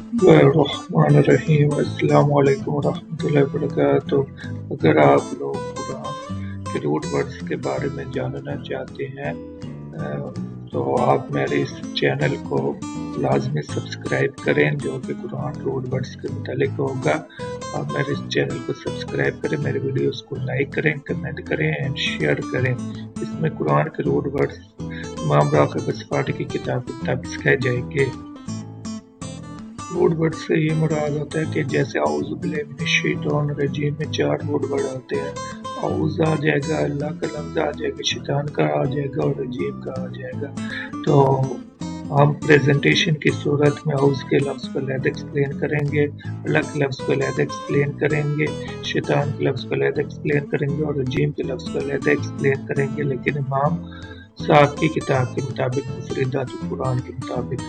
बिस्मिल्लाहिर्रहमानिर्रहीम। अस्सलाम वालेकुम वरहमतुल्लाहि वबरकातुहू। अगर आप लोग कुरान के रूट वर्ड्स के बारे में जानना चाहते हैं तो आप मेरे इस चैनल को लाजमी सब्सक्राइब करें जो कि कुरान रूट वर्ड्स के मुतालिक होगा। आप मेरे इस चैनल को सब्सक्राइब करें, मेरे वीडियोस को लाइक करें, कमेंट करें एंड शेयर करें। इसमें कुरान के रूट वर्ड्स इमाम राग़िब अस्फ़हानी की किताब के मुताबिक सिखाए जाएंगे। रूट वर्ड से ये मुराद होता है कि जैसे औज़ु बिल्लाहि मिनश शैतानिर रजीम में 4 रूट वर्ड आते हैं। औज़ आ जाएगा, अल्लाह का लफ्ज़ आ जाएगा, शैतान का आ जाएगा और रजीम का आ जाएगा। तो हम प्रेजेंटेशन की सूरत में औज़ के लफ्ज़ को अलग एक्सप्लेन करेंगे, अल्लाह के लफ्ज़ को अलग एक्सप्लेन करेंगे, शैतान के लफ्ज़ को अलग एक्सप्लेन करेंगे और रजीम के लफ्ज़ को अलग एक्सप्लेन करेंगे, लेकिन इमाम साहब की किताब के मुताबिक, मुफर्रदातुल कुरान के मुताबिक।